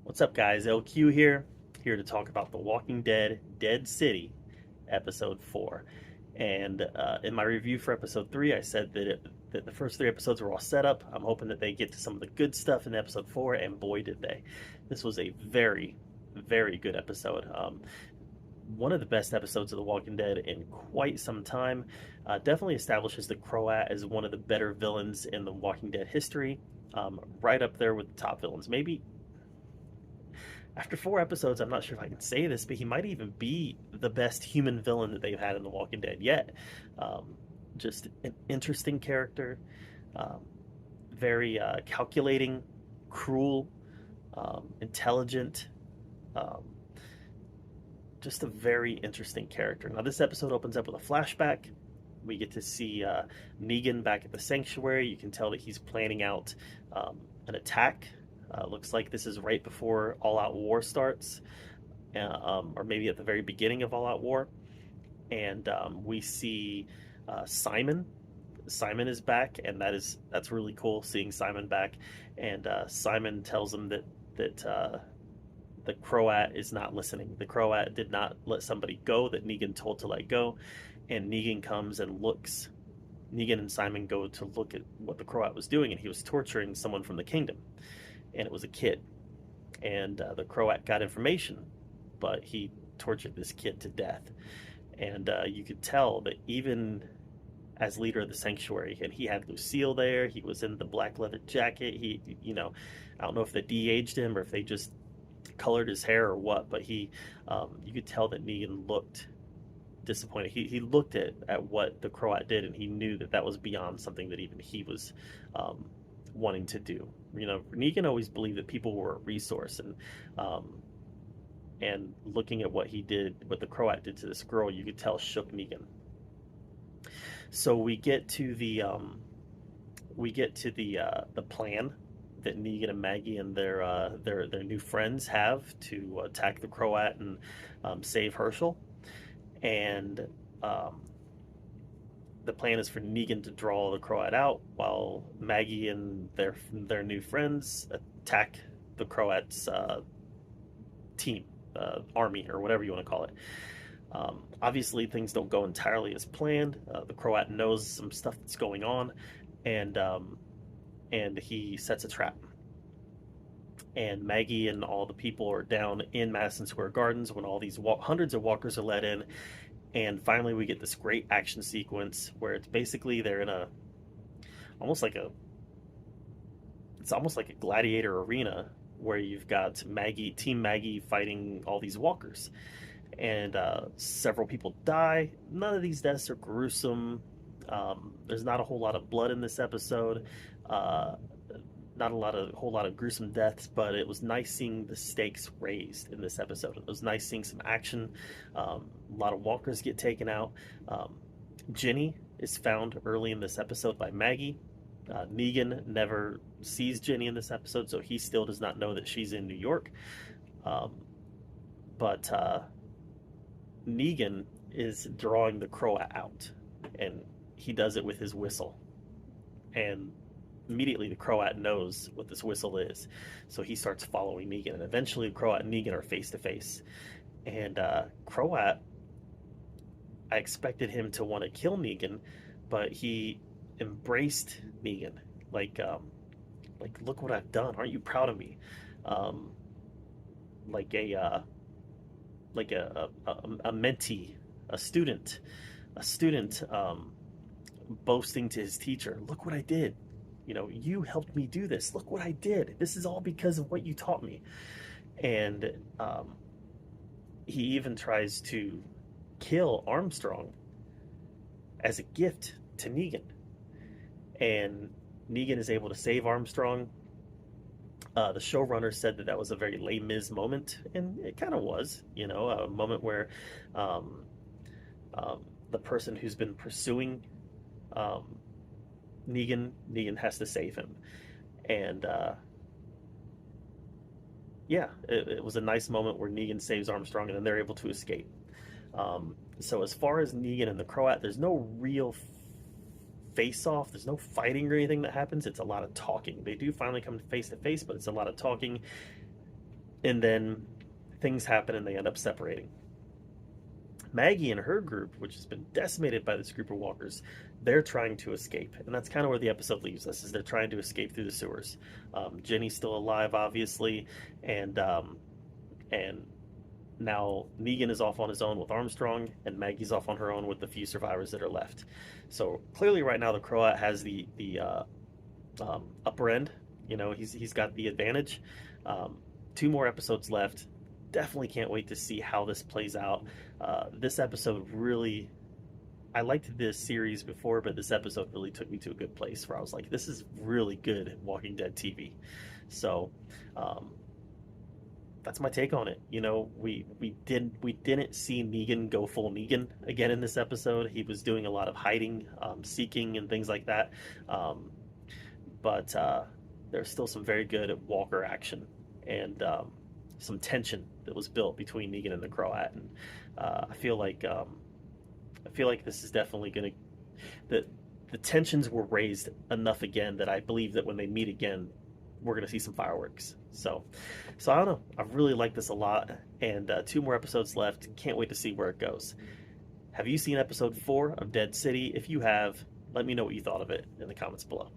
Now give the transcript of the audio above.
What's up, guys? LQ here to talk about The Walking Dead Dead City, Episode 4. And in my review for Episode 3, I said that the first three episodes were all set up. I'm hoping that they get to some of the good stuff in Episode 4, and boy, did they. This was a very, very good episode. One of the best episodes of The Walking Dead in quite some time. Definitely establishes the Croat as one of the better villains in The Walking Dead history. Right up there with the top villains. Maybe after four episodes, I'm not sure if I can say this, but he might even be the best human villain that they've had in The Walking Dead yet. Um, just an interesting character, um, very calculating, cruel, intelligent, um, just a very interesting character. Now, this episode opens up with a flashback. We get to see Negan back at the sanctuary. You can tell that he's planning out an attack. Looks like this is right before All Out War starts, or maybe at the very beginning of All Out War. And we see Simon. Simon is back, and that's really cool seeing Simon back. And Simon tells him that the Croat is not listening. The Croat did not let somebody go that Negan told to let go, and Negan comes and looks. Negan and Simon go to look at what the Croat was doing, and he was torturing someone from the kingdom, and it was a kid. And the Croat got information, but he tortured this kid to death. And you could tell that even as leader of the sanctuary, and he had Lucille there. He was in the black leather jacket. I don't know if they de-aged him or if they just colored his hair or what, but you could tell that Negan looked disappointed. He looked at what the Croat did, and he knew that that was beyond something that even he was wanting to do. Negan always believed that people were a resource, and looking at what he did, what the Croat did to this girl, you could tell shook Negan. So we get to the plan that Negan and Maggie and their new friends have to attack the Croat and save Herschel. And the plan is for Negan to draw the Croat out while Maggie and their new friends attack the Croat's team, army, or whatever you want to call it. Obviously, things don't go entirely as planned. The Croat knows some stuff that's going on, and he sets a trap. And Maggie and all the people are down in Madison Square Gardens when all these hundreds of walkers are let in. And finally, we get this great action sequence where it's basically they're in almost like a it's almost like a gladiator arena where you've got Team Maggie fighting all these walkers, and several people die. None of these deaths are gruesome. There's not a whole lot of blood in this episode. Not a whole lot of gruesome deaths, but it was nice seeing the stakes raised in this episode. It was nice seeing some action. A lot of walkers get taken out. Jenny is found early in this episode by Maggie. Negan never sees Jenny in this episode, so he still does not know that she's in New York. But Negan is drawing the Croat out, and he does it with his whistle. And immediately the Croat knows what this whistle is, so he starts following Negan, and eventually Croat and Negan are face to face. And Croat, I expected him to want to kill Negan, but he embraced Negan, like look what I've done. Aren't you proud of me? Um, like a mentee, a student boasting to his teacher, look what I did. You helped me do this. Look what I did. This is all because of what you taught me. And he even tries to kill Armstrong as a gift to Negan. And Negan is able to save Armstrong. The showrunner said that was a very Les Mis moment, and it kind of was, a moment where um, the person who's been pursuing um, Negan has to save him. And yeah, it was a nice moment where Negan saves Armstrong, and then they're able to escape. So as far as Negan and the Croat, there's no real face off. There's no fighting or anything that happens. It's a lot of talking. They do finally come face to face, but it's a lot of talking. and then things happen and they end up separating. Maggie and her group, which has been decimated by this group of walkers, they're trying to escape, and that's kind of where the episode leaves us. Is they're trying to escape through the sewers. Jenny's still alive, obviously, and now Negan is off on his own with Armstrong, and Maggie's off on her own with the few survivors that are left. So clearly, right now, the Croat has the upper end. You know, he's got the advantage. 2 more episodes left. Definitely can't wait to see how this plays out. This episode really, I liked this series before, but this episode really took me to a good place where I was like, this is really good Walking Dead TV. So that's my take on it. You know, we didn't see Negan go full Negan again in this episode. He was doing a lot of hiding, seeking, and things like that. But there's still some very good Walker action and some tension that was built between Negan and the Croat, and I feel like this is definitely going to the tensions were raised enough again that I believe that when they meet again, we're going to see some fireworks. So I don't know. I really like this a lot, and 2 more episodes left. Can't wait to see where it goes. Have you seen episode 4 of Dead City? If you have, let me know what you thought of it in the comments below.